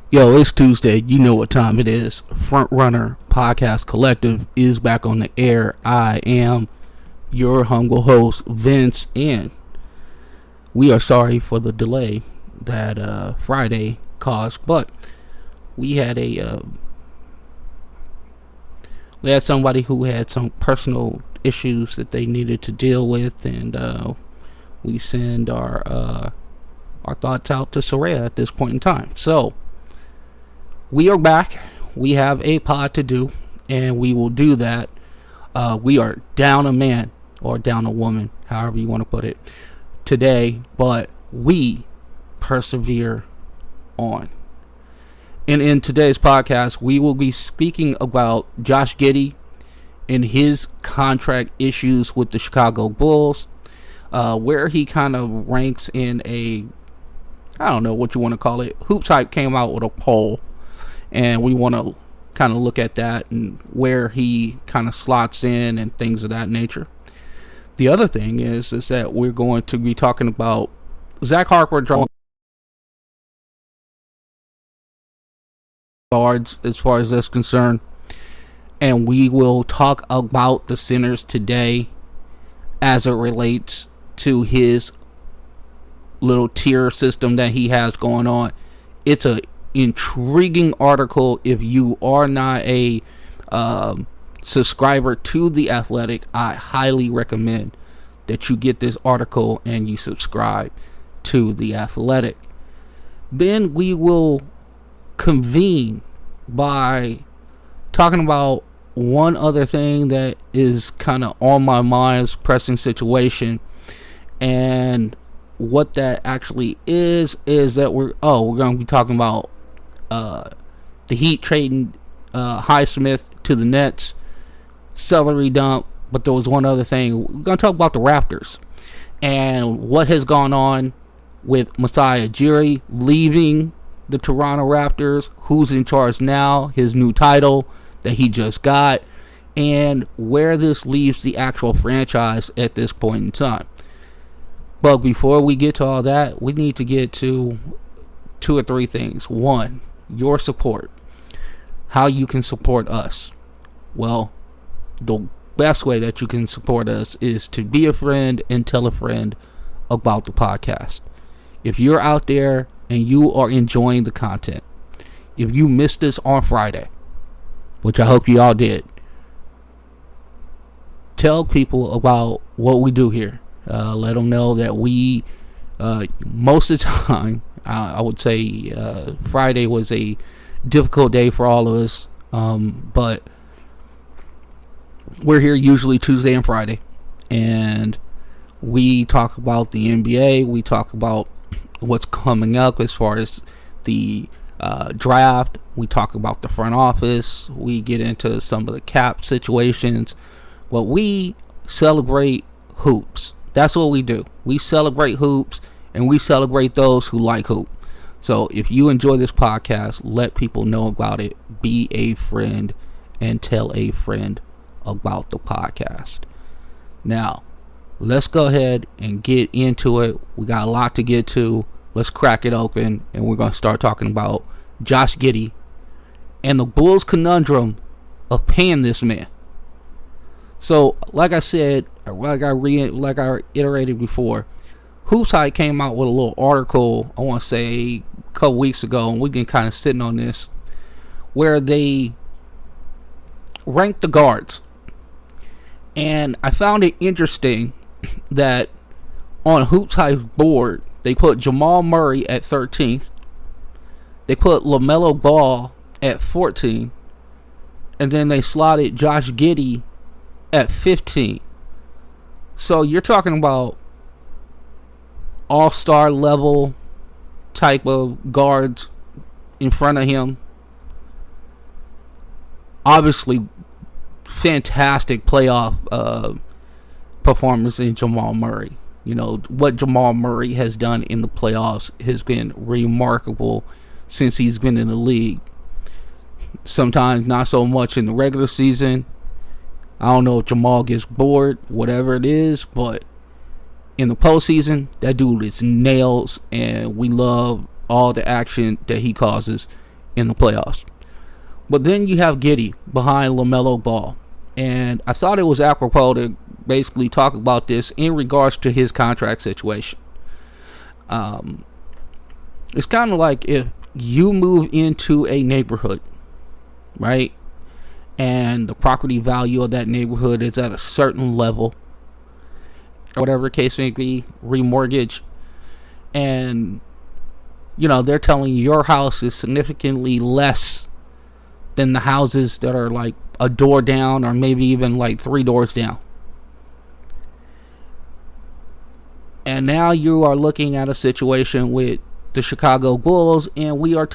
Yo, it's Tuesday. You know what time it is. Front Runner Podcast Collective is back on the air. I am your humble host, Vince, and we are sorry for the delay that Friday caused, but we had somebody who had some personal issues that they needed to deal with, and we send our thoughts out to Soraya at this point in time. So we are back. We have a pod to do, and we will do that. We are down a man or down a woman, however you want to put it, today, but we persevere on. And in today's podcast, we will be speaking about Josh Giddy and his contract issues with the Chicago Bulls, where he kind of ranks in I don't know what you want to call it. Hoops Hype came out with a poll, and we want to kind of look at that and where he kind of slots in and things of that nature. The other thing is that we're going to be talking about Zach Harper drawing guards as far as that's concerned, and we will talk about the centers today as it relates to his little tier system that he has going on. It's a intriguing article. If you are not a subscriber to The Athletic, I highly recommend that you get this article and you subscribe to The Athletic. Then we will convene by talking about one other thing that is kind of on my mind's pressing situation, and what that actually is that we're going to be talking about the Heat trading Highsmith to the Nets, salary dump. But there was one other thing. We're going to talk about the Raptors and what has gone on with Masai Ujiri leaving the Toronto Raptors, who's in charge now, his new title that he just got, and where this leaves the actual franchise at this point in time. But before we get to all that, we need to get to two or three things. One, your support. How you can support us. Well, the best way that you can support us is to be a friend and tell a friend about the podcast. If you're out there and you are enjoying the content, if you missed us on Friday, which I hope you all did, tell people about what we do here. Let them know that we, most of the time, I would say Friday was a difficult day for all of us, but we're here usually Tuesday and Friday, and we talk about the NBA. We talk about what's coming up as far as the draft. We talk about the front office. We get into some of the cap situations. But we celebrate hoops. That's what we do. We celebrate hoops, and we celebrate those who like hoop. So if you enjoy this podcast, let people know about it. Be a friend and tell a friend about the podcast. Now, let's go ahead and get into it. We got a lot to get to. Let's crack it open, and we're going to start talking about Josh Giddy and the Bulls' conundrum of paying this man. So, like I said, like I iterated before, Hoops Hype came out with a little article, I want to say a couple weeks ago, and we've been kind of sitting on this, where they ranked the guards. And I found it interesting that on Hoops Hype's board, they put Jamal Murray at 13th, they put LaMelo Ball at 14, and then they slotted Josh Giddy at 15. So you're talking about all-star level type of guards in front of him. Obviously, fantastic playoff performance in Jamal Murray. You know, what Jamal Murray has done in the playoffs has been remarkable since he's been in the league. Sometimes not so much in the regular season. I don't know if Jamal gets bored, whatever it is, but in the postseason, that dude is nails, and we love all the action that he causes in the playoffs. But then you have Giddy behind LaMelo Ball. And I thought it was apropos to basically talk about this in regards to his contract situation. It's kind of like if you move into a neighborhood, right? And the property value of that neighborhood is at a certain level, or whatever the case may be, remortgage. And, they're telling you your house is significantly less than the houses that are like a door down or maybe even like 3 doors down. And now you are looking at a situation with the Chicago Bulls, and we are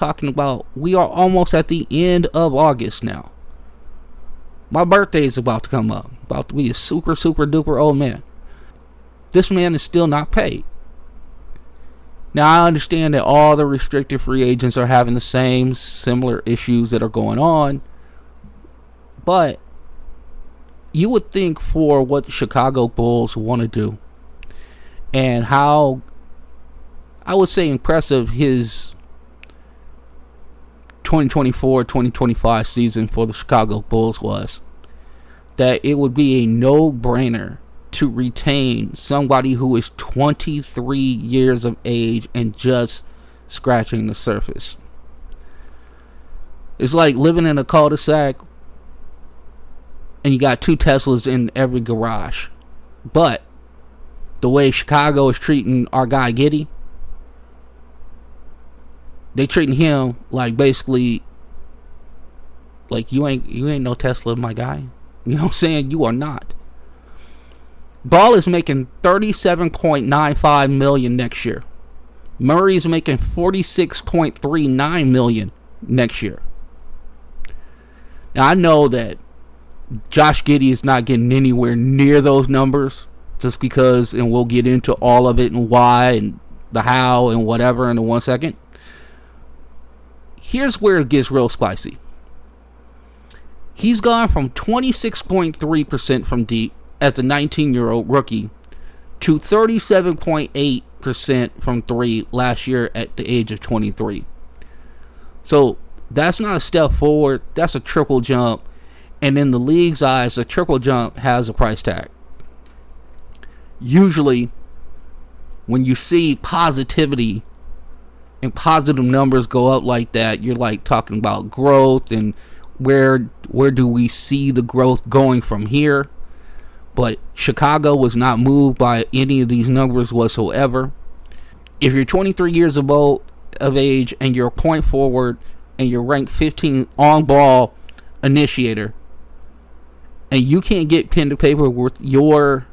almost at the end of August now. My birthday is about to come up. About to be a super, super duper old man. This man is still not paid. Now, I understand that all the restricted free agents are having the same similar issues that are going on. But you would think for what the Chicago Bulls want to do and how, I would say, impressive his 2024-2025 season for the Chicago Bulls was, that it would be a no-brainer to retain somebody who is 23 years of age and just scratching the surface. It's like living in a cul-de-sac and you got 2 Teslas in every garage. But the way Chicago is treating our guy Giddy, they treating him like basically like you ain't no Tesla, my guy. You know what I'm saying? You are not. Ball is making $37.95 million next year. Murray is making $46.39 million next year. Now I know that Josh Giddy is not getting anywhere near those numbers, just because, and we'll get into all of it and why and the how and whatever in 1 second. Here's where it gets real spicy. He's gone from 26.3% from deep as a 19-year-old rookie to 37.8% from 3 last year at the age of 23. So that's not a step forward. That's a triple jump. And in the league's eyes, a triple jump has a price tag. Usually, when you see positivity and positive numbers go up like that, you're like talking about growth and where do we see the growth going from here. But Chicago was not moved by any of these numbers whatsoever. If you're 23 years of age and you're a point forward and you're ranked 15 on ball initiator, and you can't get pen to paper with your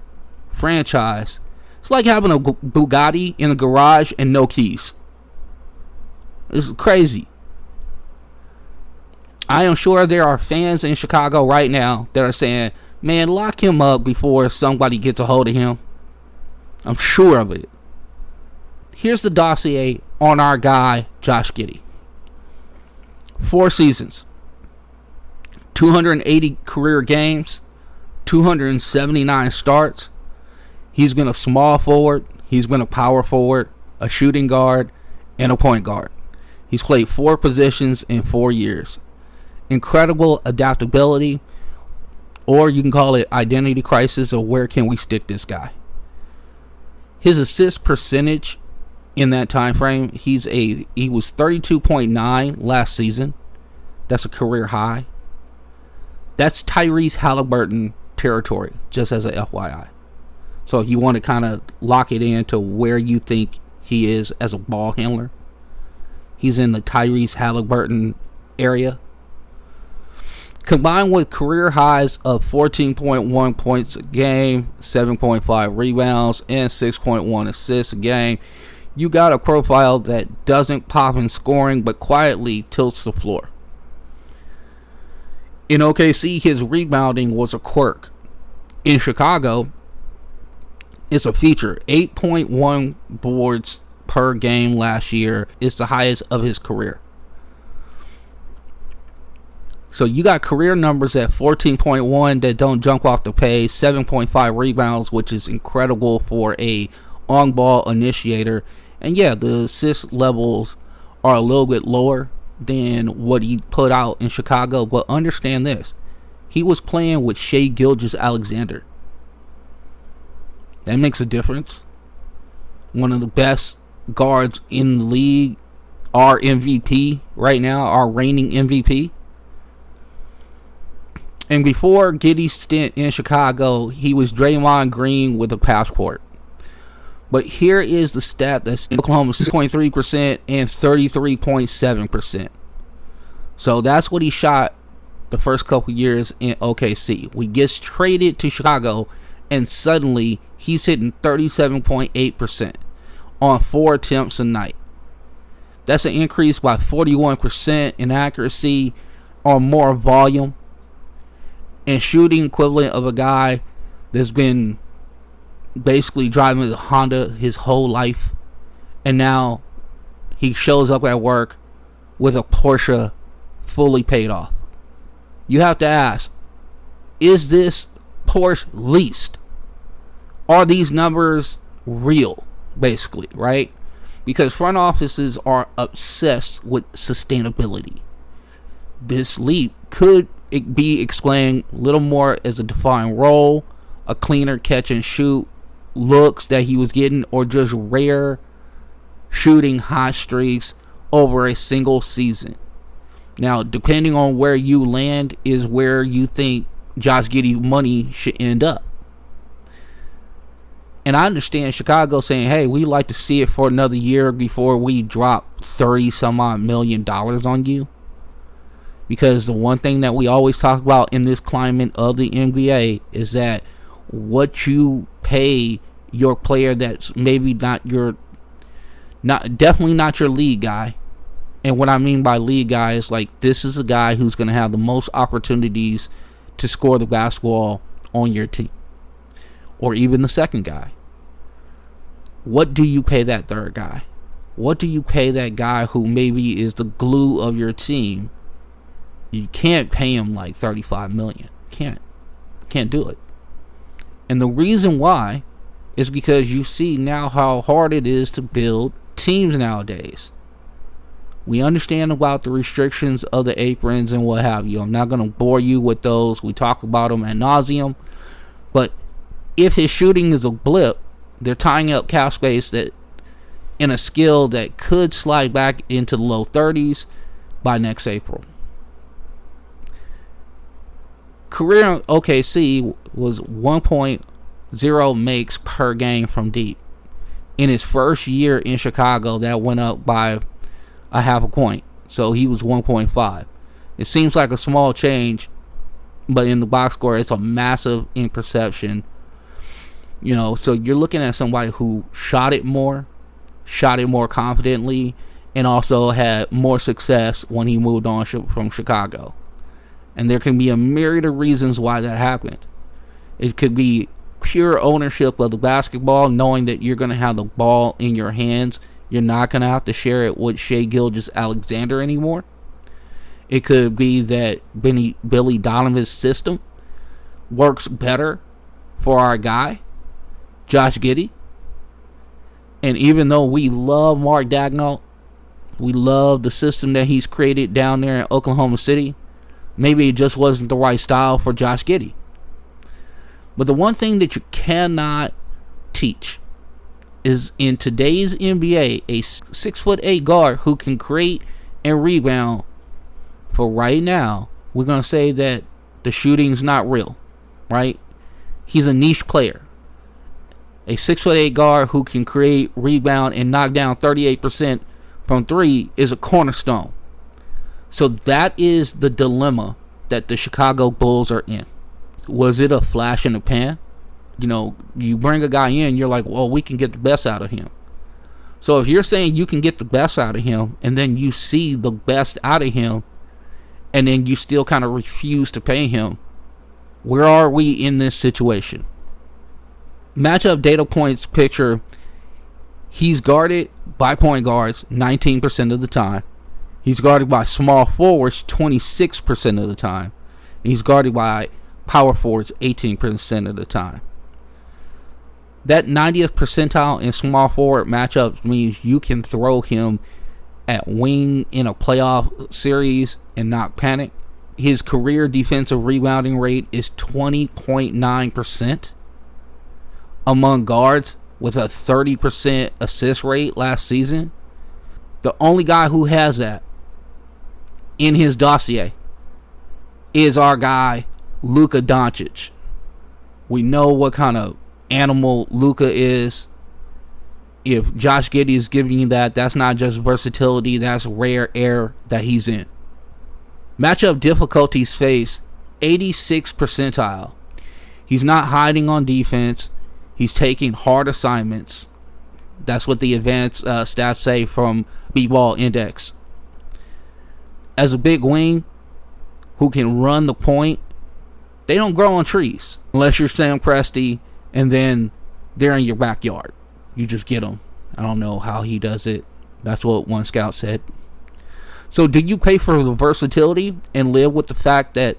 franchise, it's like having a Bugatti in a garage and no keys. It's crazy. I am sure there are fans in Chicago right now that are saying, man, lock him up before somebody gets a hold of him. I'm sure of it. Here's the dossier on our guy, Josh Giddy. 4 seasons. 280 career games. 279 starts. He's been a small forward. He's been a power forward, a shooting guard, and a point guard. He's played 4 positions in 4 years. Incredible adaptability. Or you can call it identity crisis, or where can we stick this guy? His assist percentage in that time frame, he was 32.9 last season. That's a career high. That's Tyrese Haliburton territory, just as a FYI. So if you want to kind of lock it into where you think he is as a ball handler, he's in the Tyrese Haliburton area. Combined with career highs of 14.1 points a game, 7.5 rebounds, and 6.1 assists a game, you got a profile that doesn't pop in scoring but quietly tilts the floor. In OKC, his rebounding was a quirk. In Chicago, it's a feature. 8.1 boards per game last year is the highest of his career. So you got career numbers at 14.1 that don't jump off the page, 7.5 rebounds, which is incredible for a on-ball initiator. And yeah, the assist levels are a little bit lower than what he put out in Chicago. But understand this. He was playing with Shai Gilgeous-Alexander. That makes a difference. One of the best guards in the league. Our MVP right now. Our reigning MVP. And before Giddy's stint in Chicago, he was Draymond Green with a passport. But here is the stat that's in Oklahoma: 6.3% and 33.7%. So that's what he shot the first couple years in OKC. We gets traded to Chicago, and suddenly he's hitting 37.8% on 4 attempts a night. That's an increase by 41% in accuracy on more volume, and shooting equivalent of a guy that's been basically driving a Honda his whole life, and now he shows up at work with a Porsche fully paid off. You have to ask, is this Porsche leased? Are these numbers real, basically, right? Because front offices are obsessed with sustainability. This leap could be explained a little more as a defined role, a cleaner catch and shoot looks that he was getting, or just rare shooting hot streaks over a single season. Now, depending on where you land is where you think Josh Giddy money should end up. And I understand Chicago saying, hey, we'd like to see it for another year before we drop 30 some odd $30 million on you. Because the one thing that we always talk about in this climate of the NBA is that what you pay your player that's maybe definitely not your lead guy. And what I mean by lead guy is like, this is a guy who's going to have the most opportunities to score the basketball on your team, or even the second guy. What do you pay that third guy? What do you pay that guy who maybe is the glue of your team? You can't pay him like $35 million. Can't do it. And the reason why is because you see now how hard it is to build teams nowadays. We understand about the restrictions of the aprons and what have you. I'm not going to bore you with those. We talk about them ad nauseum. But if his shooting is a blip, they're tying up cap space that in a skill that could slide back into the low 30s by next April. Career in OKC was 1.0 makes per game from deep. In his first year in Chicago, that went up by a half a point. So he was 1.5. It seems like a small change, but in the box score, it's a massive interception. You know, so you're looking at somebody who shot it more confidently, and also had more success when he moved on from Chicago. And there can be a myriad of reasons why that happened. It could be pure ownership of the basketball, knowing that you're going to have the ball in your hands. You're not going to have to share it with Shai Gilgeous-Alexander anymore. It could be that Billy Donovan's system works better for our guy, Josh Giddy. And even though we love Mark Daigneault, we love the system that he's created down there in Oklahoma City, maybe it just wasn't the right style for Josh Giddy. But the one thing that you cannot teach is, in today's NBA, a 6'8" guard who can create and rebound. For right now, we're going to say that the shooting's not real, right? He's a niche player. A 6'8" guard who can create, rebound, and knock down 38% from 3 is a cornerstone. So that is the dilemma that the Chicago Bulls are in. Was it a flash in the pan? You know, you bring a guy in, you're like, well, we can get the best out of him. So if you're saying you can get the best out of him, and then you see the best out of him, and then you still kind of refuse to pay him, where are we in this situation? Matchup data points picture, he's guarded by point guards 19% of the time. He's guarded by small forwards 26% of the time. And he's guarded by power forwards 18% of the time. That 90th percentile in small forward matchups means you can throw him at wing in a playoff series and not panic. His career defensive rebounding rate is 20.9% among guards, with a 30% assist rate last season. The only guy who has that in his dossier is our guy Luka Doncic. We know what kind of animal Luka is. If Josh Giddy is giving you that, that's not just versatility, that's rare air that he's in. Matchup difficulties face 86th percentile. He's not hiding on defense. He's taking hard assignments. That's what the advanced stats say from B-Ball Index. As a big wing who can run the point, they don't grow on trees unless you're Sam Presti and then they're in your backyard. You just get them. I don't know how he does it. That's what one scout said. So do you pay for the versatility and live with the fact that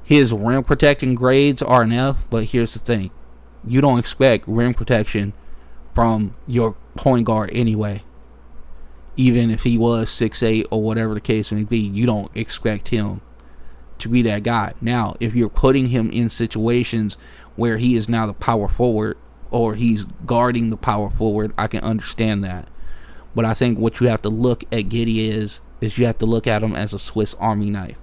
his rim protecting grades are an F? But here's the thing. You don't expect rim protection from your point guard anyway. Even if he was 6'8" or whatever the case may be, you don't expect him to be that guy. Now, if you're putting him in situations where he is now the power forward or he's guarding the power forward, I can understand that. But I think what you have to look at Giddy is you have to look at him as a Swiss Army knife.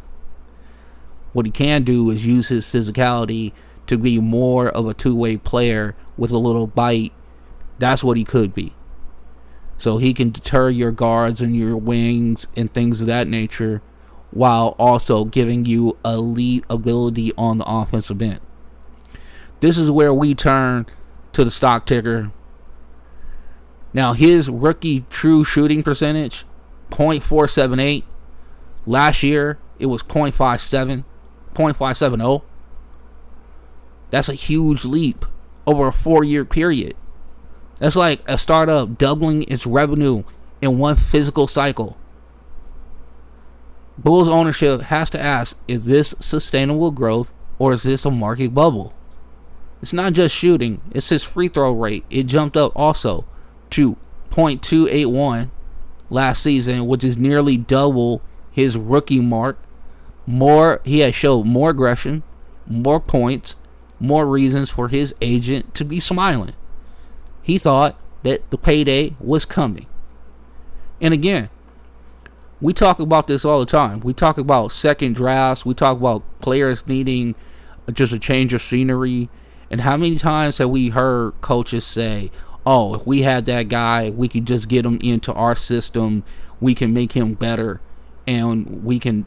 What he can do is use his physicality to be more of a two-way player with a little bite. That's what he could be. So he can deter your guards and your wings and things of that nature while also giving you elite ability on the offensive end. This is where we turn to the stock ticker. Now, his rookie true shooting percentage, 0.478. Last year, it was 0.570. That's a huge leap over a 4-year period. That's like a startup doubling its revenue in one physical cycle. Bulls ownership has to ask, is this sustainable growth or is this a market bubble? It's not just shooting, it's his free throw rate. It jumped up also to 0.281 last season, which is nearly double his rookie mark. He has showed more aggression, more points, more reasons for his agent to be smiling. He thought that the payday was coming. And again, we talk about this all the time. We talk about second drafts. We talk about players needing just a change of scenery. And how many times have we heard coaches say, oh, if we had that guy, we could just get him into our system. We can make him better. And we can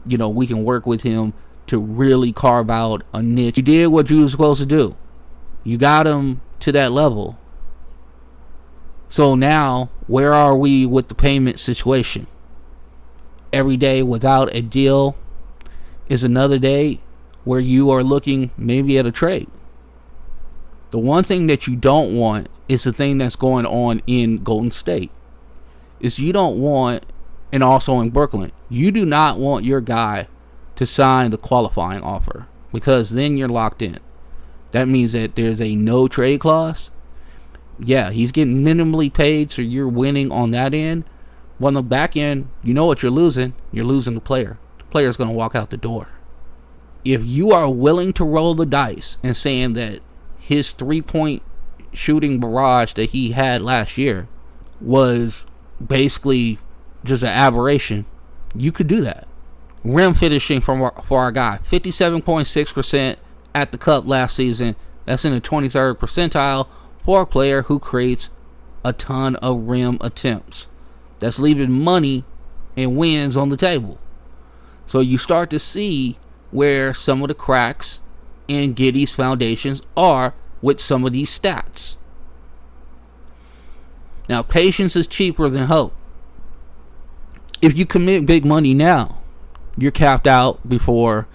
work with him to really carve out a niche. You did what you were supposed to do. You got him to that level. So now, where are we with the payment situation? Every day without a deal is another day where you are looking maybe at a trade. The one thing that you don't want is the thing that's going on in Golden State. Is you don't want, and also in Brooklyn, you do not want your guy to sign the qualifying offer, because then you're locked in. That means that there's a no trade clause. Yeah, he's getting minimally paid, so you're winning on that end. Well, on the back end, you know what you're losing. You're losing the player. The player's going to walk out the door. If you are willing to roll the dice and saying that his 3-point shooting barrage that he had last year was basically just an aberration, you could do that. Rim finishing for our guy, 57.6% at the cup last season. That's in the 23rd percentile for a player who creates a ton of rim attempts. That's leaving money and wins on the table. So you start to see where some of the cracks in Giddy's foundations are with some of these stats. Now, patience is cheaper than hope. If you commit big money now, you're capped out before.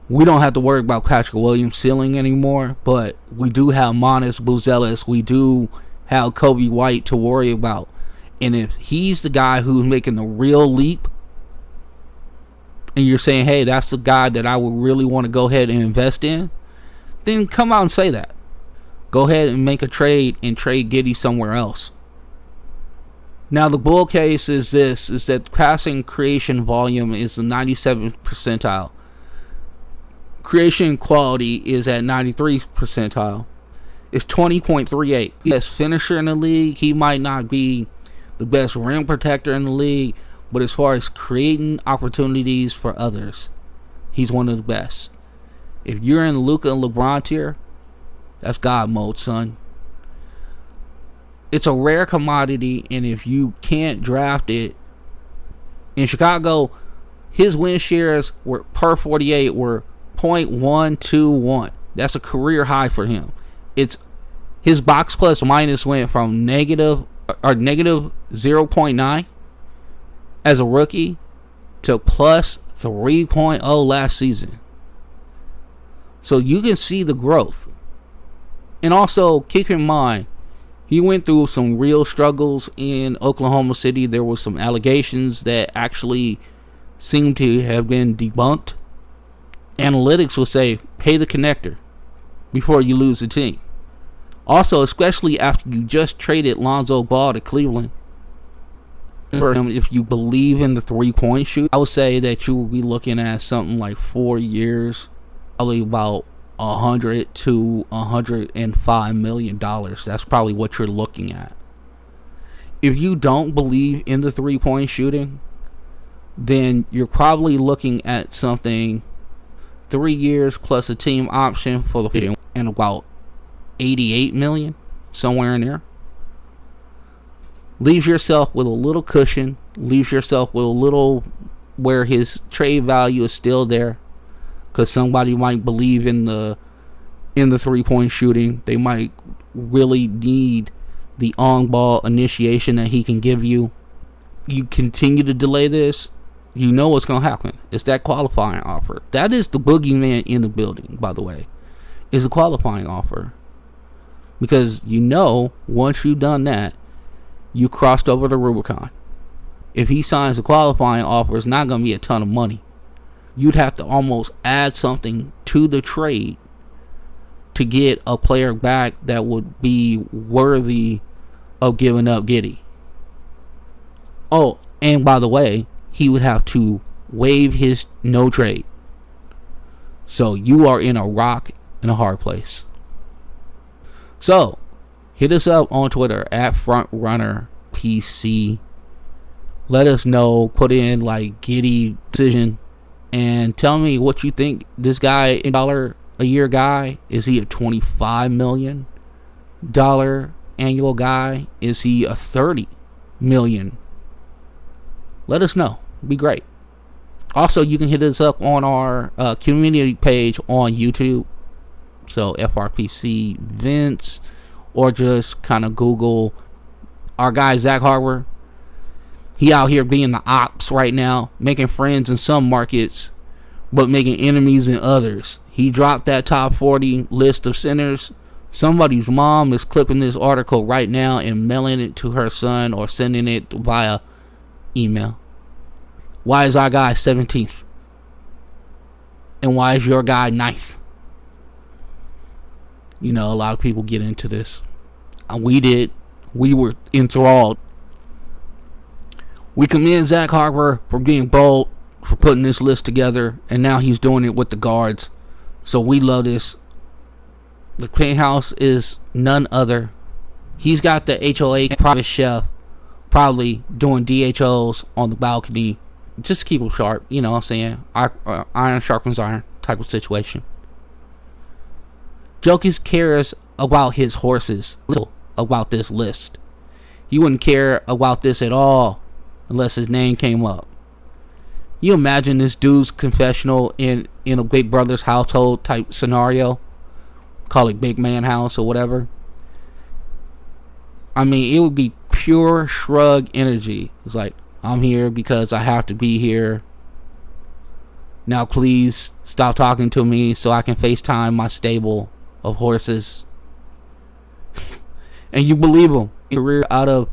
We don't have to worry about Patrick Williams' ceiling anymore, but we do have Monis Buzelis. We do have Kobe White to worry about. And if he's the guy who's making the real leap, and you're saying, hey, that's the guy that I would really want to go ahead and invest in, then come out and say that. Go ahead and make a trade and trade Giddy somewhere else. Now the bull case is this: is that passing creation volume is the 97th percentile. Creation quality is at 93rd percentile. It's 20.38. Best finisher in the league. He might not be the best rim protector in the league, but as far as creating opportunities for others, he's one of the best. If you're in Luka and LeBron tier, that's God mode, son. It's a rare commodity, and if you can't draft it, in Chicago, his win shares were per 48 were .121. That's a career high for him. It's his box plus minus went from negative 0.9 as a rookie to plus 3.0 last season. So you can see the growth. And also keep in mind, he went through some real struggles in Oklahoma City. There were some allegations that actually seemed to have been debunked. Analytics will say, pay the connector before you lose the team. Also, especially after you just traded Lonzo Ball to Cleveland. If you believe in the three-point shoot, I would say that you will be looking at something like 4 years, probably about $100 to $105 million. That's probably what you're looking at. If you don't believe in the three-point shooting, then you're probably looking at something 3 years plus a team option for the and about $88 million, somewhere in there. Leaves yourself with a little cushion. Leaves yourself with a little where his trade value is still there, because somebody might believe in the three-point shooting. They might really need the on-ball initiation that he can give you. You continue to delay this, you know what's going to happen. It's that qualifying offer. That is the boogeyman in the building, by the way. It's a qualifying offer. Because you know, once you've done that, you crossed over the Rubicon. If he signs a qualifying offer, it's not going to be a ton of money. You'd have to almost add something to the trade to get a player back that would be worthy of giving up Giddy. Oh, and by the way, he would have to waive his no trade. So you are in a rock and a hard place. So hit us up on Twitter at FrontRunnerPC. Let us know. Put in like Giddy decision and tell me what you think. This guy, $1 a year guy, is he a $25 million annual guy? Is he a $30 million? Let us know. It'd be great. Also, you can hit us up on our community page on YouTube. So FRPC Vince, or just kind of Google our guy Zach Harper. He out here being the ops right now, making friends in some markets, but making enemies in others. He dropped that top 40 list of centers. Somebody's mom is clipping this article right now and mailing it to her son or sending it via email. Why is our guy 17th? And why is your guy 9th? You know, a lot of people get into this. We did. We were enthralled. We commend Zach Harper for being bold, for putting this list together, and now he's doing it with the guards. So we love this. The penthouse is none other. He's got the HOA private chef probably doing DHOs on the balcony. Just keep him sharp, you know what I'm saying? Iron sharpens iron type of situation. Jokic cares about his horses, little about this list. He wouldn't care about this at all unless his name came up. You imagine this dude's confessional in a Big Brother's household type scenario? Call it Big Man House or whatever. I mean, it would be pure shrug energy. It's like, I'm here because I have to be here. Now please stop talking to me so I can FaceTime my stable of horses. And you believe him. Career out of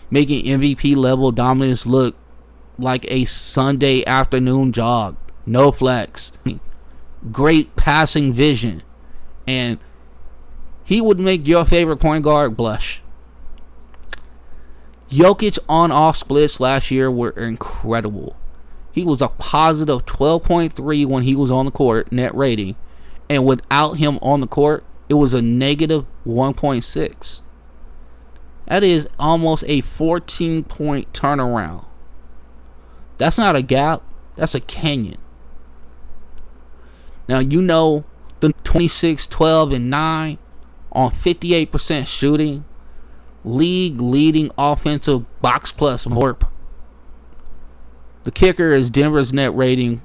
making MVP level dominance look like a Sunday afternoon jog. No flex. Great passing vision. And he would make your favorite point guard blush. Jokic on-off splits last year were incredible. He was a positive 12.3 when he was on the court, net rating. And without him on the court, it was a negative 1.6. That is almost a 14-point turnaround. That's not a gap. That's a canyon. Now, you know the 26, 12, and 9 on 58% shooting. League leading offensive box plus more. The kicker is Denver's net rating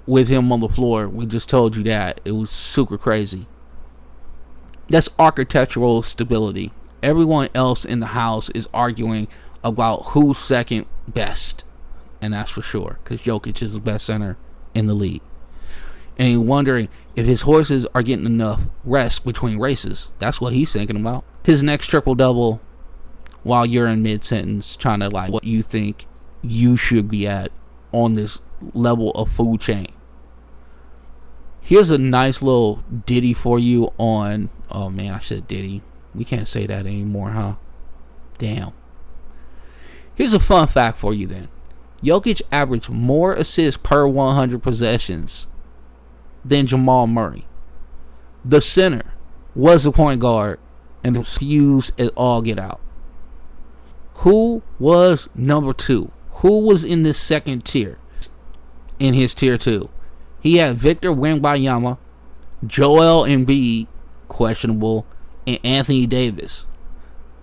with him on the floor. We just told you that. It was super crazy. That's architectural stability. Everyone else in the house is arguing about who's second best. And that's for sure, because Jokic is the best center in the league. And you're wondering if his horses are getting enough rest between races. That's what he's thinking about. His next triple-double, while you're in mid-sentence trying to like what you think you should be at on this level of food chain. Here's a nice little ditty for you on... Oh man, I said ditty. We can't say that anymore, huh? Damn. Here's a fun fact for you then. Jokic averaged more assists per 100 possessions than Jamal Murray. The center was the point guard and was used as all get out. Who was number 2? Who was in this second tier? In his tier 2, he had Victor Wembanyama, Joel Embiid, questionable, and Anthony Davis.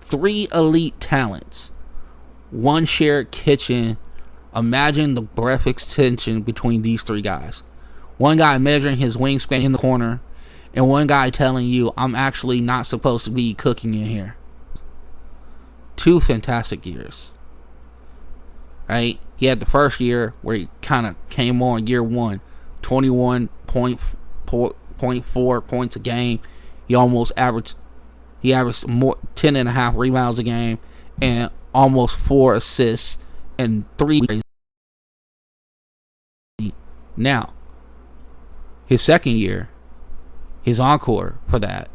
3 elite talents. 1 shared kitchen. Imagine the breath extension between these 3 guys. 1 guy measuring his wingspan in the corner, and 1 guy telling you, I'm actually not supposed to be cooking in here. 2 fantastic years. Right? He had the first year where he kind of came on year 1, 21.4 points a game. He averaged more 10.5 rebounds a game and almost 4 assists and 3. Now, his second year, his encore for that,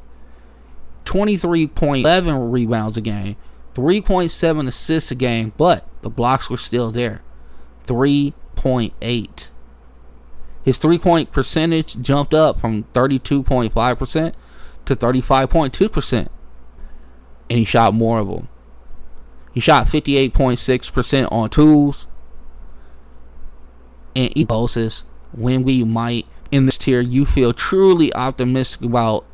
23.11 rebounds a game, 3.7 assists a game, but the blocks were still there. 3.8. His 3-point percentage jumped up from 32.5% to 35.2%. And he shot more of them. He shot 58.6% on twos. And he poses when we might, in this tier, you feel truly optimistic about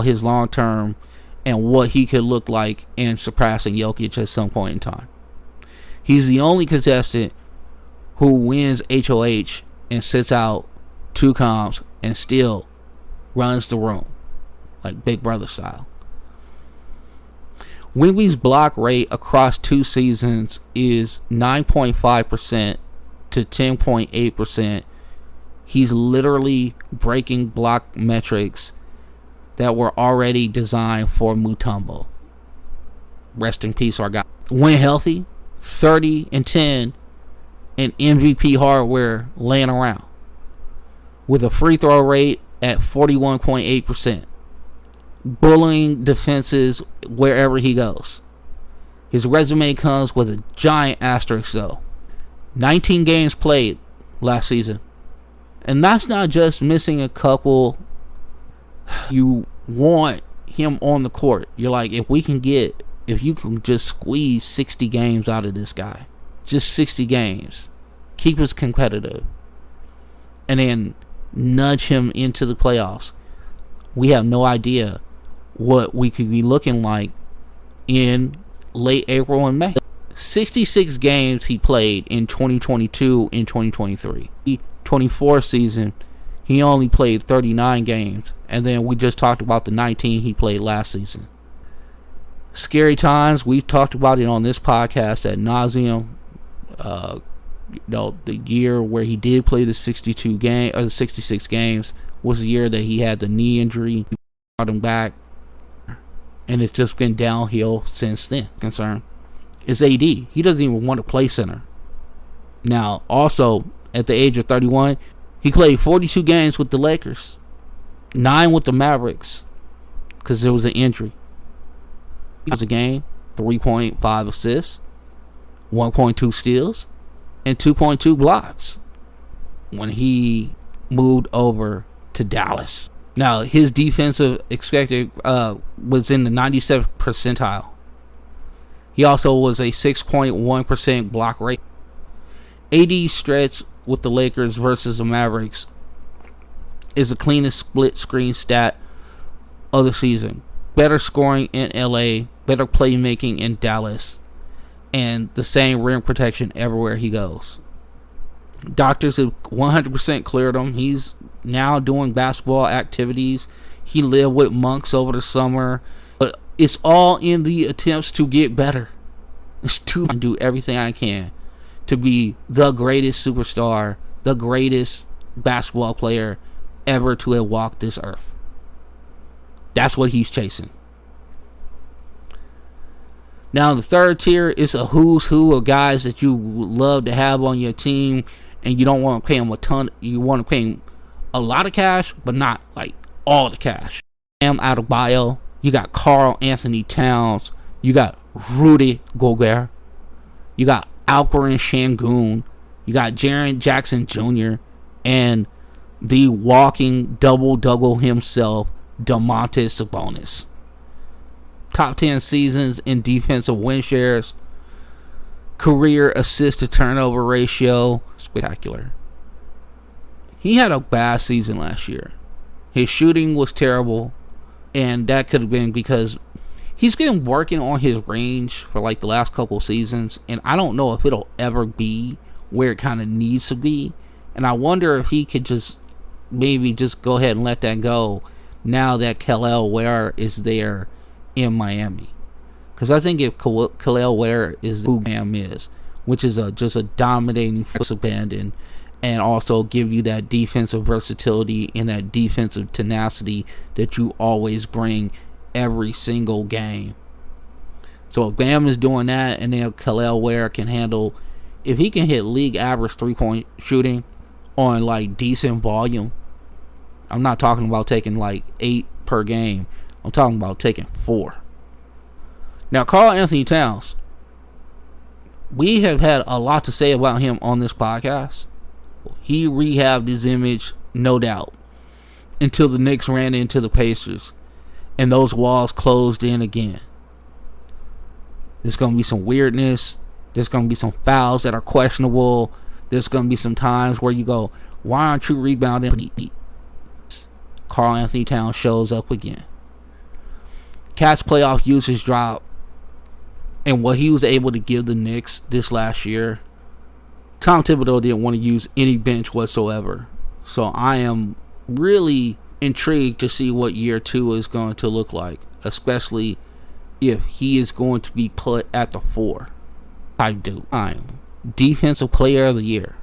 his long term and what he could look like in surpassing Jokic at some point in time. He's the only contestant who wins HOH and sits out 2 comps and still runs the room, like Big Brother style. Wemby's block rate across 2 seasons is 9.5% to 10.8%. He's literally breaking block metrics that were already designed for Mutombo. Rest in peace, our guy. When healthy, 30 and 10 and MVP hardware laying around. With a free throw rate at 41.8%. Bullying defenses wherever he goes. His resume comes with a giant asterisk though. 19 games played last season. And that's not just missing a couple. You want him on the court. You're like, if you can just squeeze 60 games out of this guy. Just 60 games. Keep us competitive. And then nudge him into the playoffs. We have no idea what we could be looking like in late April and May. 66 games he played in 2022 and 2023. 24 season, he only played 39 games. And then we just talked about the 19 he played last season. Scary times. We've talked about it on this podcast ad nauseum. The year where he did play the 66 games was the year that he had the knee injury. Brought him back. And it's just been downhill since then. Concern is AD. He doesn't even want to play center. Now, also, at the age of 31, he played 42 games with the Lakers. 9 with the Mavericks. Because there was an injury. He was a game. 3.5 assists. 1.2 steals, and 2.2 blocks when he moved over to Dallas. Now, his defensive expected was in the 97th percentile. He also was a 6.1% block rate. AD stretch with the Lakers versus the Mavericks is the cleanest split screen stat of the season. Better scoring in LA, better playmaking in Dallas, and the same rim protection everywhere he goes. Doctors have 100% cleared him. He's now doing basketball activities. He lived with monks over the summer. But it's all in the attempts to get better. It's to do everything I can to be the greatest superstar, the greatest basketball player ever to have walked this earth. That's what he's chasing. Now, the third tier is a who's who of guys that you would love to have on your team, and you don't want to pay them a ton. You want to pay them a lot of cash, but not like all the cash. Out of bio, you got Karl Anthony Towns, you got Rudy Gobert, you got Alperen Şengün, you got Jaren Jackson Jr., and the walking double-double himself, Domantas Sabonis. Top 10 seasons in defensive win shares, career assist to turnover ratio, spectacular. He had a bad season last year. His shooting was terrible, and that could have been because he's been working on his range for like the last couple seasons, and I don't know if it'll ever be where it kind of needs to be. And I wonder if he could just maybe just go ahead and let that go now that Kel'el Ware is there in Miami. Because I think if Kel'el Ware is who Bam is, which is just a dominating force abandon, and also give you that defensive versatility and that defensive tenacity that you always bring every single game. So if Bam is doing that, and then Kel'el Ware can handle, if he can hit league average 3-point shooting on like decent volume, I'm not talking about taking like 8 per game. I'm talking about taking 4. Now, Karl Anthony Towns, we have had a lot to say about him on this podcast. He rehabbed his image, no doubt, until the Knicks ran into the Pacers and those walls closed in again. There's going to be some weirdness. There's going to be some fouls that are questionable. There's going to be some times where you go, why aren't you rebounding? Karl Anthony Towns shows up again. Cat's playoff usage drop, and what he was able to give the Knicks this last year, Tom Thibodeau didn't want to use any bench whatsoever. So I am really intrigued to see what year 2 is going to look like, especially if he is going to be put at the 4. I'm defensive player of the year.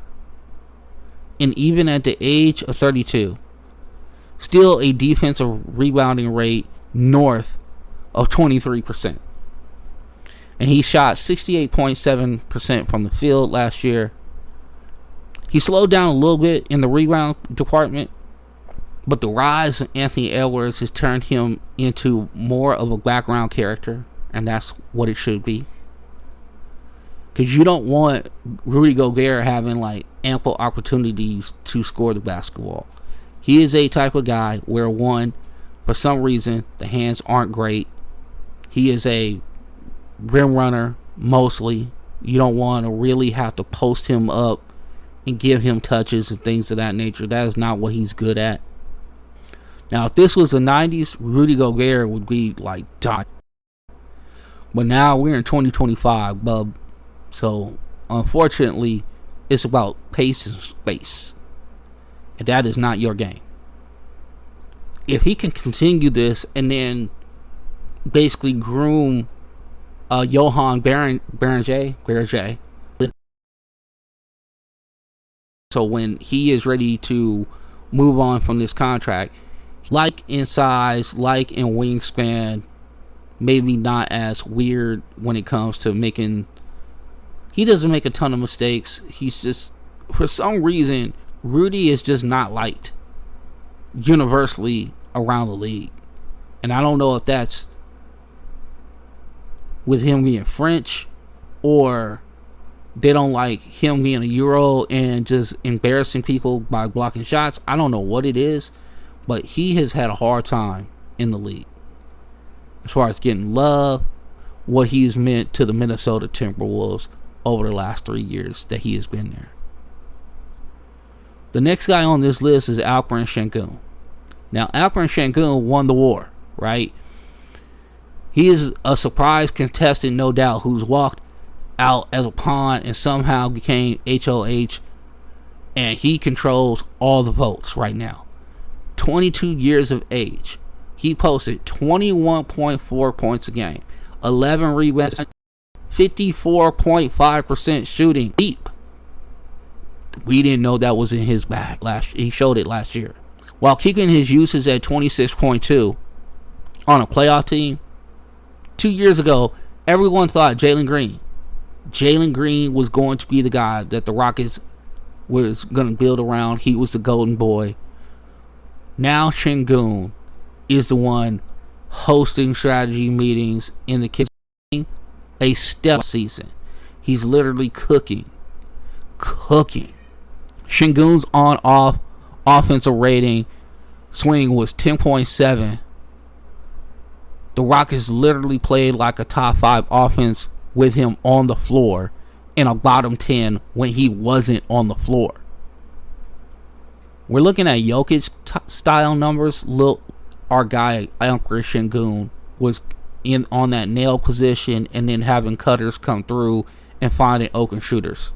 And even at the age of 32, still a defensive rebounding rate north of 23%. And he shot 68.7% from the field last year. He slowed down a little bit in the rebound department, but the rise of Anthony Edwards has turned him into more of a background character, and that's what it should be. Because you don't want Rudy Gobert having like ample opportunities to score the basketball. He is a type of guy where, one, for some reason, the hands aren't great. He is a rim runner, mostly. You don't want to really have to post him up and give him touches and things of that nature. That is not what he's good at. Now, if this was the 90s, Rudy Gobert would be like done. But now we're in 2025, bub. So, unfortunately, it's about pace and space. And that is not your game. If he can continue this and then basically groom Johan Berenjay, so when he is ready to move on from this contract, like in size, like in wingspan, maybe not as weird when it comes to making, he doesn't make a ton of mistakes. He's just, for some reason, Rudy is just not liked universally around the league. And I don't know if that's with him being French or They don't like him being a Euro and just embarrassing people by blocking shots. I don't know what it is, but he has had a hard time in the league as far as getting love, what he's meant to the Minnesota Timberwolves over the last 3 years that he has been there. The next guy on this list is Alperen Sengun. Now, Alperen Sengun won the war, right? He is a surprise contestant, no doubt, who's walked out as a pawn and somehow became HOH, and he controls all the votes right now. 22 years of age. He posted 21.4 points a game, 11 rebounds, 54.5% shooting deep. We didn't know that was in his bag. He showed it last year. While keeping his usage at 26.2 on a playoff team, 2 years ago, everyone thought Jalen Green was going to be the guy that the Rockets was going to build around. He was the golden boy. Now Sengun is the one hosting strategy meetings in the kitchen. A step season. He's literally cooking. Sengun's on-off offensive rating swing was 10.7. The Rockets literally played like a top 5 offense with him on the floor and a bottom 10 when he wasn't on the floor. We're looking at Jokic style numbers. Look, our guy Alperen Sengun was in on that nail position and then having cutters come through and finding open shooters.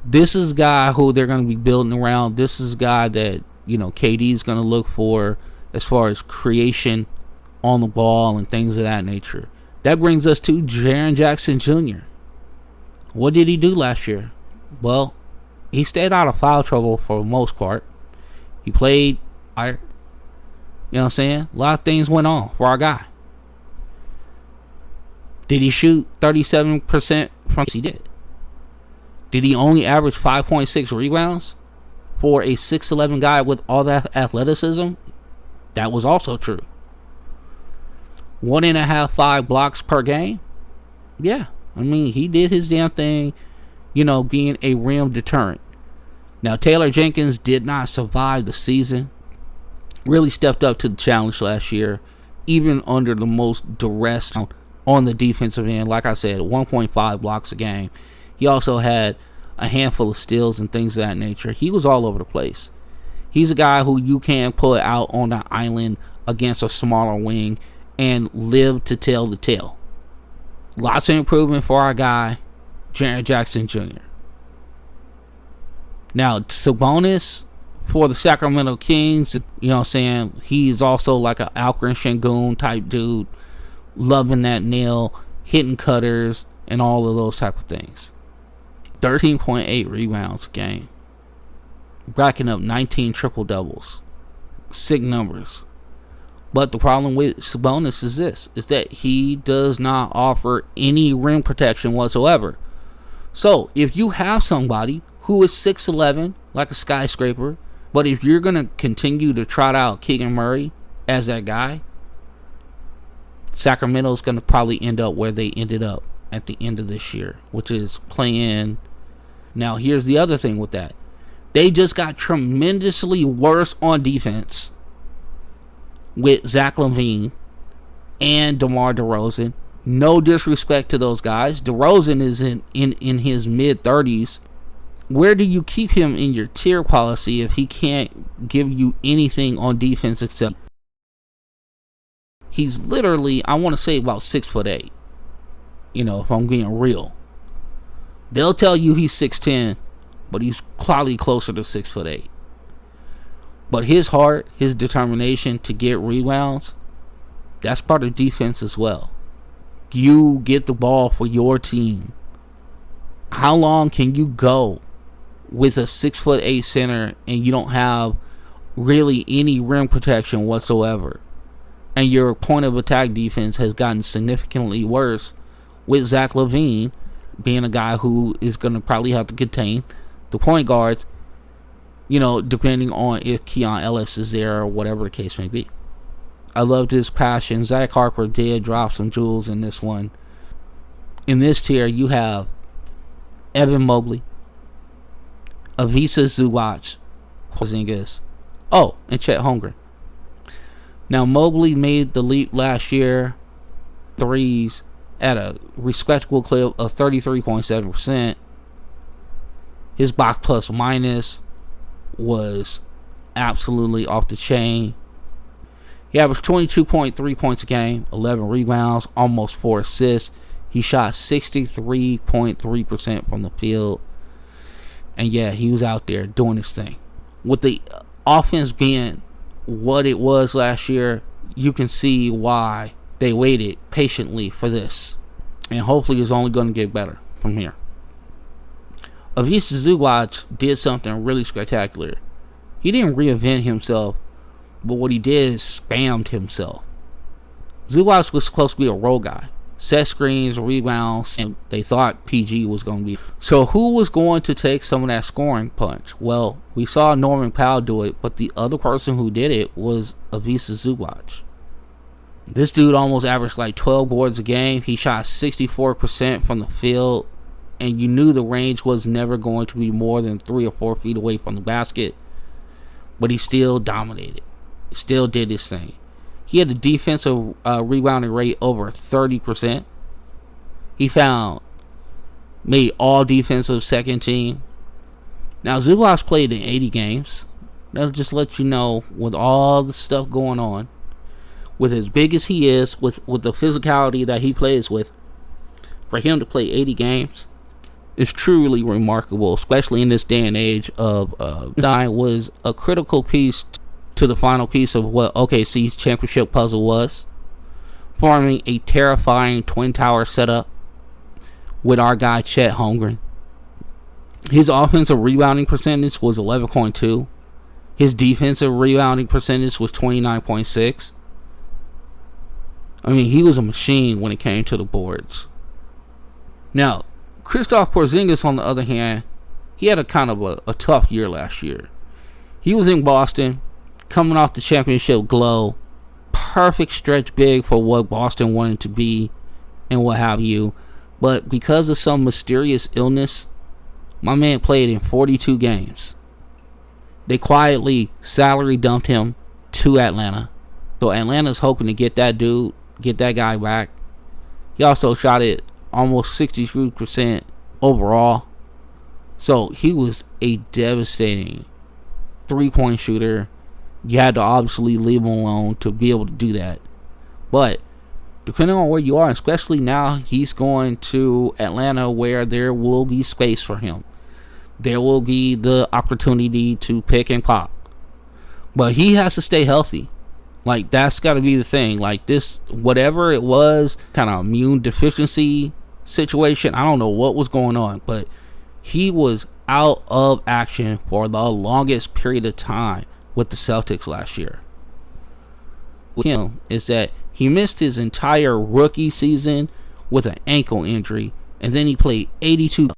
This is a guy who they're going to be building around. This is a guy that, KD is going to look for as far as creation on the ball and things of that nature. That brings us to Jaren Jackson Jr. What did he do last year? Well, he stayed out of foul trouble for the most part. He played, you know what I'm saying? A lot of things went on for our guy. Did he shoot 37% from? He did. Did he only average 5.6 rebounds for a 6'11 guy with all that athleticism? That was also true. 1.5 blocks per game? Yeah. I mean, he did his damn thing, being a rim deterrent. Now, Taylor Jenkins did not survive the season. Really stepped up to the challenge last year, even under the most duress on the defensive end. Like I said, 1.5 blocks a game. He also had a handful of steals and things of that nature. He was all over the place. He's a guy who you can put out on the island against a smaller wing and live to tell the tale. Lots of improvement for our guy, Jaren Jackson Jr. Now, Sabonis for the Sacramento Kings, he's also like an Alperen Sengun type dude, loving that nail, hitting cutters, and all of those type of things. 13.8 rebounds a game. Racking up 19 triple-doubles. Sick numbers. But the problem with Sabonis is that he does not offer any rim protection whatsoever. So, if you have somebody who is 6'11", like a skyscraper, but if you're going to continue to trot out Keegan Murray as that guy, Sacramento's going to probably end up where they ended up at the end of this year, which is playing. Now, here's the other thing with that. They just got tremendously worse on defense with Zach LaVine and DeMar DeRozan. No disrespect to those guys. DeRozan is in his mid-30s. Where do you keep him in your tier policy if he can't give you anything on defense except he's literally, I want to say, about 6'8". If I'm being real. They'll tell you he's 6'10", but he's probably closer to 6'8". But his heart, his determination to get rebounds, that's part of defense as well. You get the ball for your team. How long can you go with a 6'8" center and you don't have really any rim protection whatsoever? And your point of attack defense has gotten significantly worse with Zach LaVine being a guy who is going to probably have to contain the point guards, depending on if Keon Ellis is there or whatever the case may be. I loved his passion. Zach Harper did drop some jewels in this one. In this tier, you have Evan Mobley, Avisa Zubac, Porzingis. Oh, and Chet Holmgren. Now, Mobley made the leap last year, threes, at a respectable clip of 33.7%. His box plus minus was absolutely off the chain. He averaged 22.3 points a game, 11 rebounds, almost 4 assists. He shot 63.3% from the field. And yeah, he was out there doing his thing. With the offense being what it was last year, you can see why they waited patiently for this. And hopefully it's only going to get better from here. Avisa Zubac did something really spectacular. He didn't reinvent himself, but what he did is spammed himself. Zubac was supposed to be a role guy. Set screens, rebounds, and they thought PG was going to be. So who was going to take some of that scoring punch? Well, we saw Norman Powell do it, but the other person who did it was Avisa Zubac. This dude almost averaged like 12 boards a game. He shot 64% from the field, and you knew the range was never going to be more than 3 or 4 feet away from the basket. But he still dominated. He still did his thing. He had a defensive rebounding rate over 30%. He made all defensive second team. Now, Zubac played in 80 games. That'll just let you know, with all the stuff going on, with as big as he is, with the physicality that he plays with, for him to play 80 games is truly remarkable, especially in this day and age of Stein was a critical piece to the final piece of what OKC's championship puzzle was, forming a terrifying twin tower setup with our guy Chet Holmgren. His offensive rebounding percentage was 11.2. His defensive rebounding percentage was 29.6. I mean, he was a machine when it came to the boards. Now, Kristaps Porzingis, on the other hand, he had a kind of a tough year last year. He was in Boston, coming off the championship glow. Perfect stretch big for what Boston wanted to be and what have you. But because of some mysterious illness, my man played in 42 games. They quietly salary dumped him to Atlanta. So Atlanta's hoping to get that guy back. He also shot it almost 63% overall. So he was a devastating 3-point shooter. You had to obviously leave him alone to be able to do that. But depending on where you are, especially now he's going to Atlanta where there will be space for him. There will be the opportunity to pick and pop. But he has to stay healthy. Like, that's got to be the thing. Like, this, whatever it was, kind of immune deficiency situation, I don't know what was going on, but he was out of action for the longest period of time with the Celtics last year. With him is that he missed his entire rookie season with an ankle injury, and then he played 82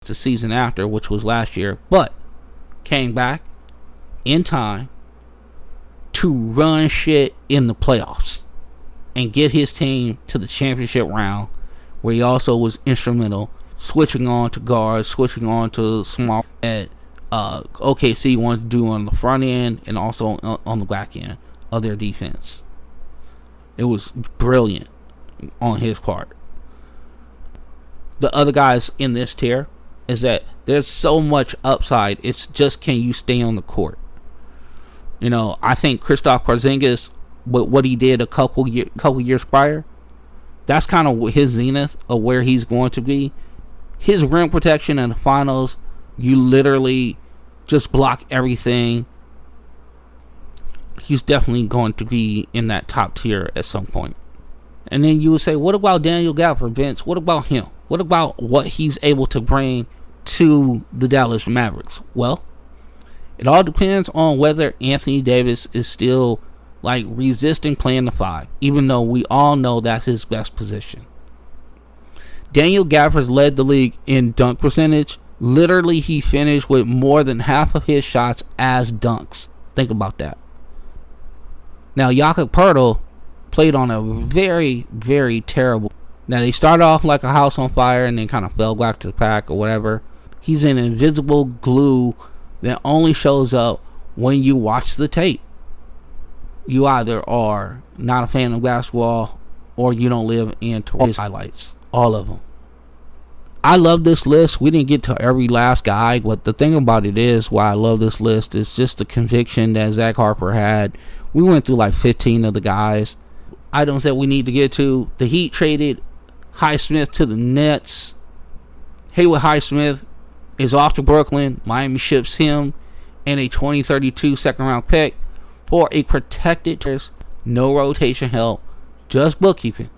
the season after, which was last year, but came back in time to run shit in the playoffs and get his team to the championship round, where he also was instrumental switching on to guards, switching on to small at OKC wanted to do on the front end and also on the back end of their defense. It was brilliant on his part. The other guys in this tier is that there's so much upside. It's just, can you stay on the court? You know, I think Kristaps Porzingis, with what he did a couple years prior, that's kind of his zenith of where he's going to be. His rim protection in the finals, you literally just block everything. He's definitely going to be in that top tier at some point. And then you would say, what about Daniel Gafford, Vince? What about him? What about what he's able to bring to the Dallas Mavericks? Well, it all depends on whether Anthony Davis is still like resisting playing the 5, even though we all know that's his best position. Daniel Gafford led the league in dunk percentage. Literally, he finished with more than half of his shots as dunks. Think about that. Now, Jakob Poeltl played on a very, very terrible Now, they started off like a house on fire and then kind of fell back to the pack or whatever. He's an invisible glue that only shows up when you watch the tape. You either are not a fan of basketball or you don't live in his highlights. All of them. I love this list. We didn't get to every last guy, but the thing about it is why I love this list is just the conviction that Zach Harper had. We went through like 15 of the guys. Items that we need to get to. The Heat traded Highsmith to the Nets. Haywood Highsmith is off to Brooklyn. Miami ships him and a 2032 second round pick for a protected, no rotation help, just bookkeeping.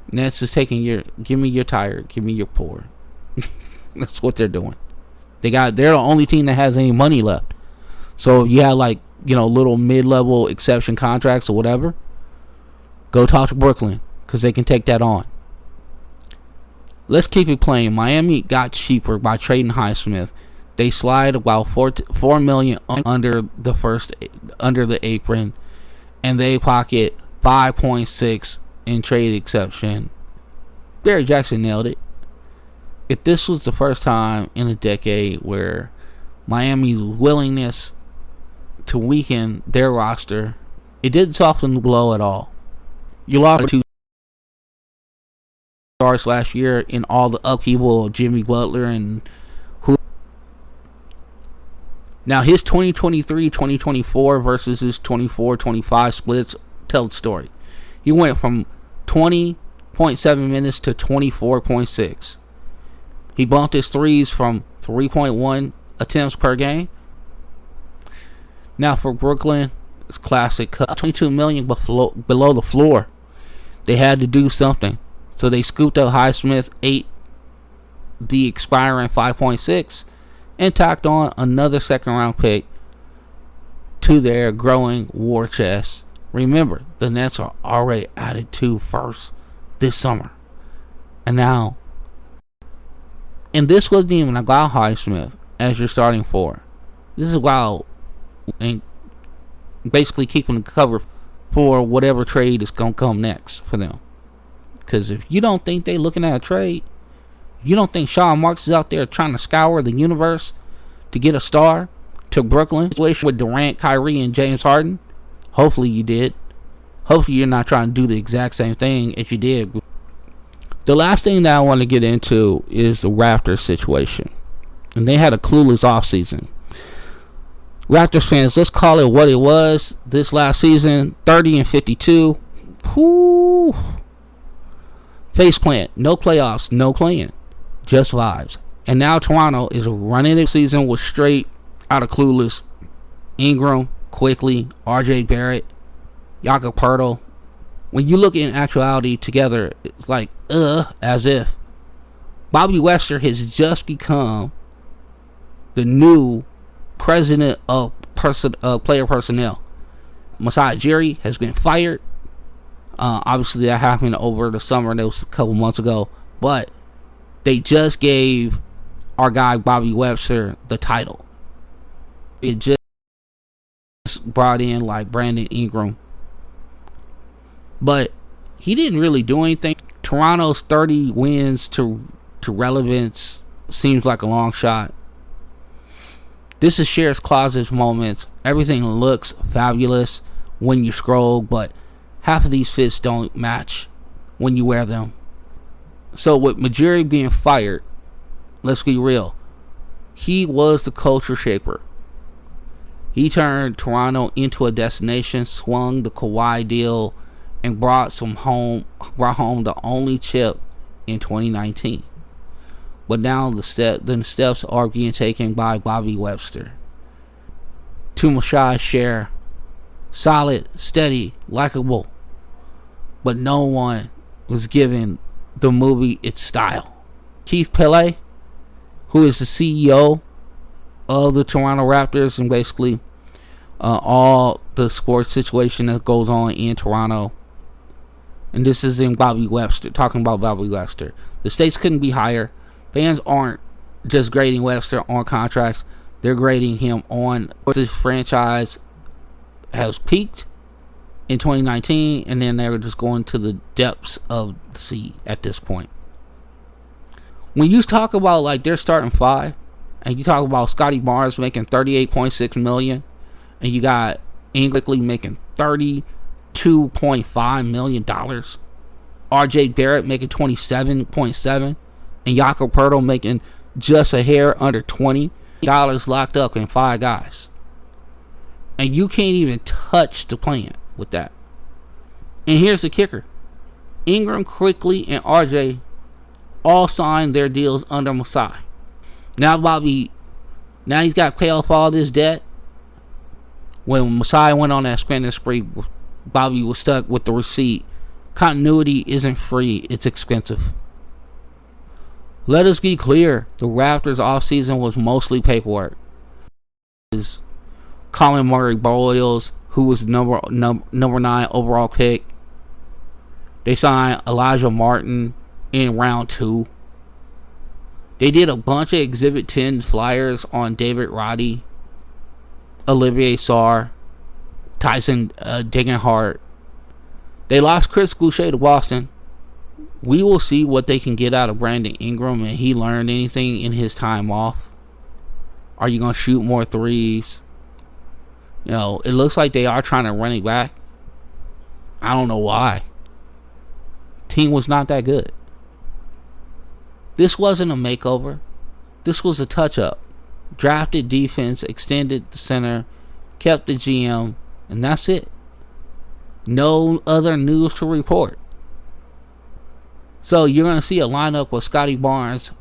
Nets is taking give me your tired, give me your poor. That's what they're doing. They're the only team that has any money left. So if you have like, little mid-level exception contracts or whatever, go talk to Brooklyn because they can take that on. Let's keep it plain. Miami got cheaper by trading Highsmith. They slide about $4 million under the apron, and they pocket 5.6 in trade exception. Barry Jackson nailed it. If this was the first time in a decade where Miami's willingness to weaken their roster, it didn't soften the blow at all. You lost 2 stars last year in all the upheaval of Jimmy Butler and who. Now his 2023-2024 versus his 24-25 splits tell the story. He went from 20.7 minutes to 24.6. He bumped his threes from 3.1 attempts per game. Now for Brooklyn, it's classic cut. $22 million below the floor. They had to do something. So they scooped up Highsmith, 8 the expiring 5.6, and tacked on another second round pick to their growing war chest. Remember, the Nets are already added 2 firsts this summer. And this wasn't even about Highsmith as your starting 4. This is about and basically keeping the cover for whatever trade is going to come next for them. Because if you don't think they're looking at a trade, you don't think Sean Marks is out there trying to scour the universe to get a star to Brooklyn situation with Durant, Kyrie, and James Harden. Hopefully you did. Hopefully you're not trying to do the exact same thing as you did. The last thing that I want to get into is the Raptors situation. And they had a clueless offseason. Raptors fans, let's call it what it was this last season. 30-52. Whoo. Faceplant. No playoffs. No playing. Just vibes. And now Toronto is running the season with straight out of clueless Ingram, Quickly, RJ Barrett, Jakob Poeltl. When you look in actuality together, it's like, as if Bobby Webster has just become the new president of player personnel. Masai Ujiri has been fired. Obviously that happened over the summer. That was a couple months ago. But they just gave our guy Bobby Webster the title. It just brought in like Brandon Ingram. But he didn't really do anything. Toronto's 30 wins to relevance seems like a long shot. This is Cher's Closet's moments. Everything looks fabulous when you scroll, but half of these fits don't match when you wear them. So with Ujiri being fired, let's be real. He was the culture shaper. He turned Toronto into a destination, swung the Kawhi deal, and brought home the only chip in 2019. But now the steps are being taken by Bobby Webster. To Masai Cher, solid, steady, likable, but no one was giving the movie its style. Keith Pele, who is the CEO of the Toronto Raptors and basically all the sports situation that goes on in Toronto. And this is in Bobby Webster, talking about Bobby Webster. The stakes couldn't be higher. Fans aren't just grading Webster on contracts. They're grading him on this franchise has peaked in 2019, and then they were just going to the depths of the sea at this point. When you talk about like their starting five, and you talk about Scotty Barnes making $38.6 million, and you got Ingram making $32.5 million, RJ Barrett making $27.7, and Jakob Poeltl making just a hair under $20 locked up in 5 guys, and you can't even touch the plan with that. And here's the kicker: Ingram, Quickly, and RJ all signed their deals under Masai. Now he's got to pay off all this debt. When Masai went on that spending spree, Bobby was stuck with the receipt. Continuity isn't free, it's expensive. Let us be clear, the Raptors offseason was mostly paperwork. Is Colin Murray-Boyles, who was number 9 overall pick. They signed Elijah Martin in round 2. They did a bunch of Exhibit 10 flyers on David Roddy, Olivier Sarr, Tyson Degenhart. They lost Chris Boucher to Boston. We will see what they can get out of Brandon Ingram, and he learned anything in his time off. Are you going to shoot more threes? You know, it looks like they are trying to run it back. I don't know why. Team was not that good. This wasn't a makeover. This was a touch-up. Drafted defense, extended the center, kept the GM, and that's it. No other news to report. So you're going to see a lineup with Scotty Barnes,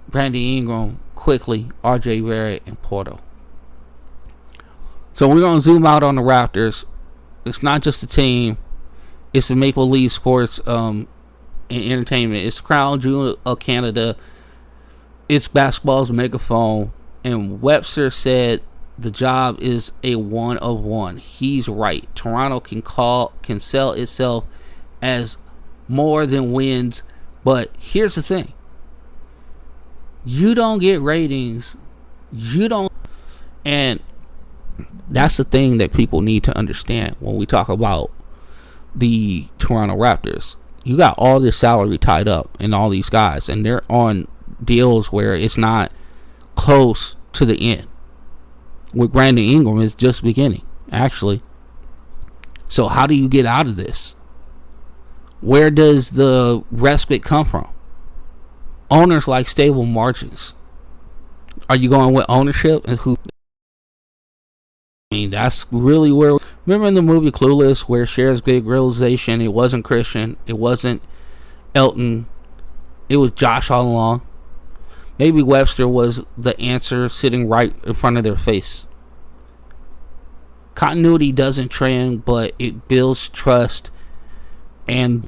Brandon Ingram, Quickly, RJ Barrett, and Poeltl. So we're going to zoom out on the Raptors. It's not just a team. It's the Maple Leaf Sports and Entertainment. It's the Crown Jewel of Canada. It's basketball's megaphone. And Webster said the job is a one of one. He's right. Toronto can sell itself as more than wins. But here's the thing. You don't get ratings. You don't. And that's the thing that people need to understand when we talk about the Toronto Raptors. You got all this salary tied up in all these guys, and they're on deals where it's not close to the end. With Brandon Ingram, it's just beginning, actually. So how do you get out of this? Where does the respite come from? Owners like stable margins. Are you going with ownership and who? I mean, that's really where. Remember in the movie Clueless, where Cher's big realization, it wasn't Christian, it wasn't Elton, it was Josh all along. Maybe Webster was the answer sitting right in front of their face. Continuity doesn't trend, but it builds trust. And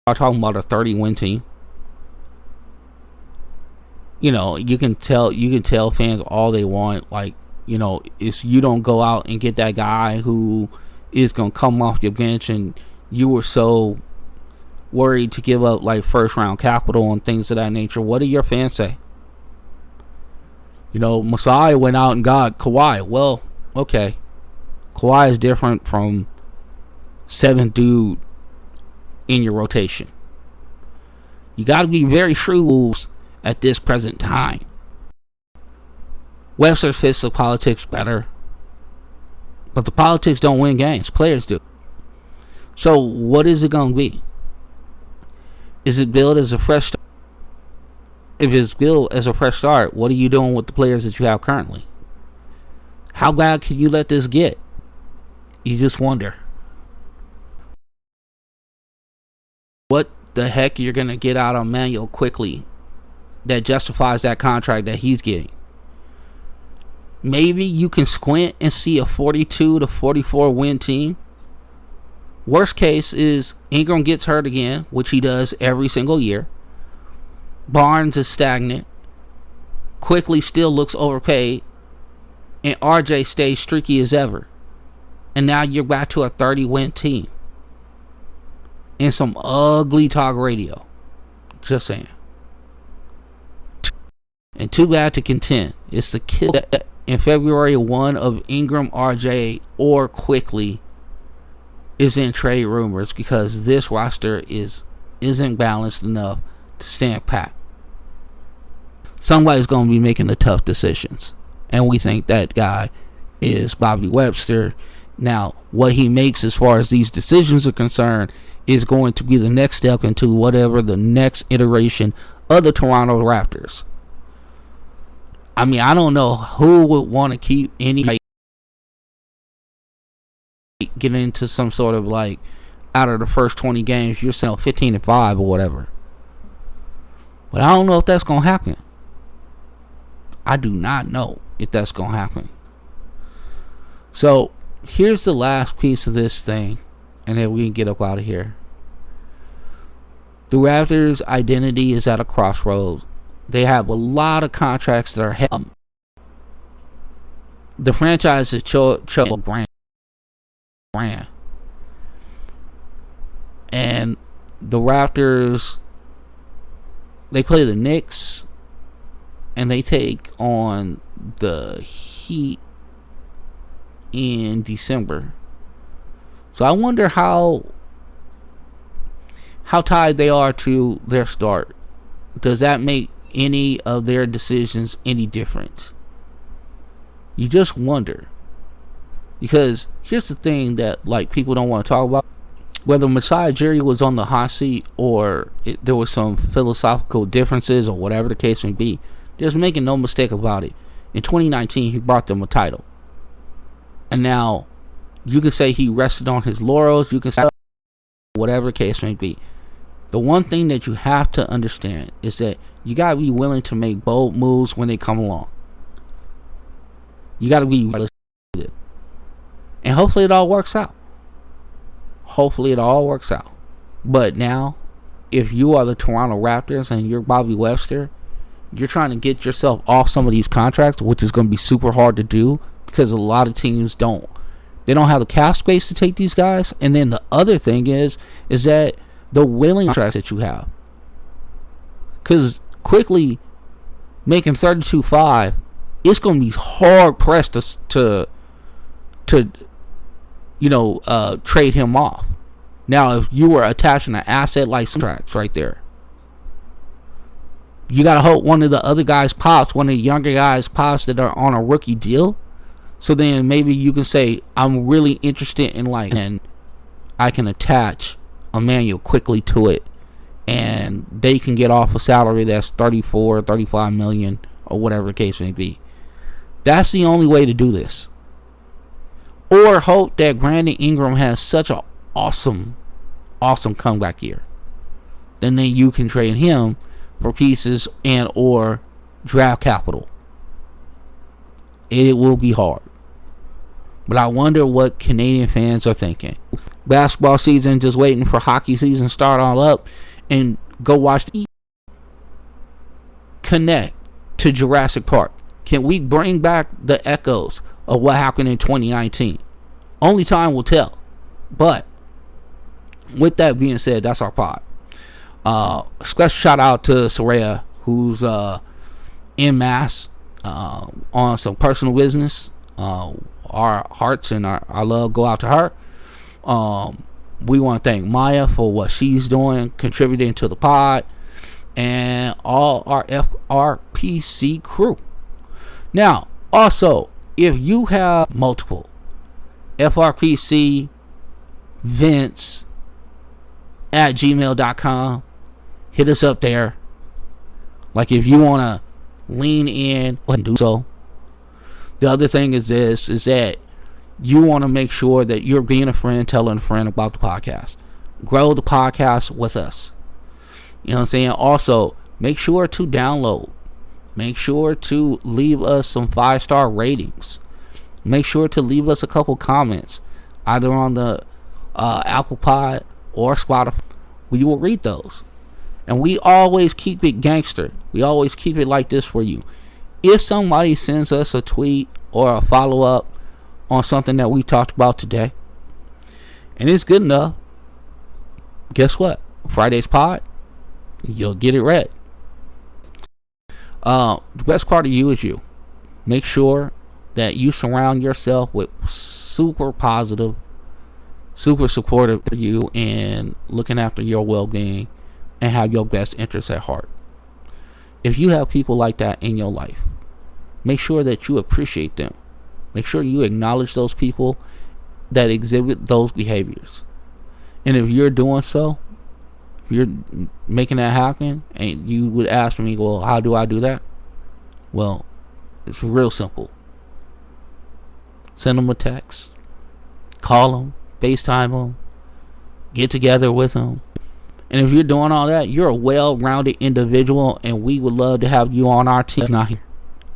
I'm talking about a 30-win team. You know, you can tell fans all they want, like, you know, if you don't go out and get that guy who is going to come off your bench, and you were so worried to give up like first round capital and things of that nature, what do your fans say? You know, Masai went out and got Kawhi. Well, okay. Kawhi is different from 7th dude in your rotation. You got to be very shrewd at this present time. Webster fits the politics better, but the politics don't win games. Players do. So what is it going to be? Is it billed as a fresh start? If it's billed as a fresh start, what are you doing with the players that you have currently? How bad can you let this get? You just wonder. What the heck you're going to get out of Manuel Quickly that justifies that contract that he's getting? Maybe you can squint and see a 42 to 44 win team. Worst case is Ingram gets hurt again, which he does every single year. Barnes is stagnant. Quickly still looks overpaid. And RJ stays streaky as ever. And now you're back to a 30-win team. And some ugly talk radio. Just saying. And too bad to contend. It's the kill in February, one of Ingram, RJ, or Quickly is in trade rumors because this roster isn't balanced enough to stand pat. Somebody's going to be making the tough decisions, and we think that guy is Bobby Webster. Now, what he makes as far as these decisions are concerned is going to be the next step into whatever the next iteration of the Toronto Raptors. I mean, I don't know who would want to keep any get into some sort of like out of the first 20 games you're selling 15-5 or whatever. But I don't know if that's going to happen. I do not know if that's going to happen. So, here's the last piece of this thing, and then we can get up out of here. The Raptors' identity is at a crossroads. They have a lot of contracts that are the franchise is grand. And the Raptors, they play the Knicks, and they take on the Heat in December. So I wonder how tied they are to their start. Does that make any of their decisions any different? You just wonder. Because here's the thing that like people don't want to talk about. Whether Masai Ujiri was on the hot seat or there was some philosophical differences or whatever the case may be, just making no mistake about it. In 2019, he brought them a title. And now, you can say he rested on his laurels. You can say whatever the case may be. The one thing that you have to understand is that you got to be willing to make bold moves when they come along. You got to be realistic. And hopefully it all works out. But now, if you are the Toronto Raptors and you're Bobby Webster, you're trying to get yourself off some of these contracts, which is going to be super hard to do because a lot of teams don't. They don't have the cap space to take these guys. And then the other thing is that the willing contracts that you have. Because quickly making 32.5, it's going to be hard pressed to trade him off. Now, if you were attaching an asset like contracts right there, you got to hope one of the other guys pops, one of the younger guys pops that are on a rookie deal. So then maybe you can say, I'm really interested in and I can attach Emmanuel Quickly to it, and they can get off a salary that's 34, 35 million or whatever the case may be. That's the only way to do this. Or hope that Brandon Ingram has such an awesome comeback year. Then you can trade him for pieces and or draft capital. It will be hard. But I wonder what Canadian fans are thinking. Basketball season, just waiting for hockey season start all up and go watch the connect to Jurassic Park. Can we bring back the echoes of what happened in 2019? Only time will tell. But with that being said, that's our pod. Special shout out to Soraya, who's in Mass on some personal business. Our hearts and our love go out to her. We want to thank Maya for what she's doing, contributing to the pod, and all our FRPC crew. Now, also, if you have multiple FRPC Vince at gmail.com, hit us up there. Like if you want to lean in and do so. The other thing is that you want to make sure that you're being a friend, telling a friend about the podcast. Grow the podcast with us. You know what I'm saying? Also, make sure to download. Make sure to leave us some 5-star ratings. Make sure to leave us a couple comments, either on the Apple Pod or Spotify. We will read those. And we always keep it gangster. We always keep it like this for you. If somebody sends us a tweet or a follow-up on something that we talked about today, and it's good enough, guess what? Friday's pod, you'll get it read. The best part of you is you. Make sure that you surround yourself with super positive, super supportive for you and looking after your well-being and have your best interests at heart. If you have people like that in your life, make sure that you appreciate them. Make sure you acknowledge those people that exhibit those behaviors. And if you're doing so, if you're making that happen, and you would ask me, well, how do I do that? Well, it's real simple. Send them a text, call them, FaceTime them, get together with them. And if you're doing all that, you're a well-rounded individual, and we would love to have you on our team. Not here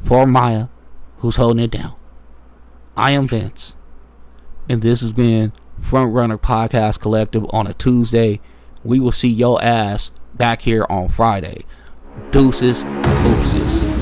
for Maya, who's holding it down. I am Vince, and this has been Front Runner Podcast Collective on a Tuesday. We will see your ass back here on Friday. Deuces, deuces.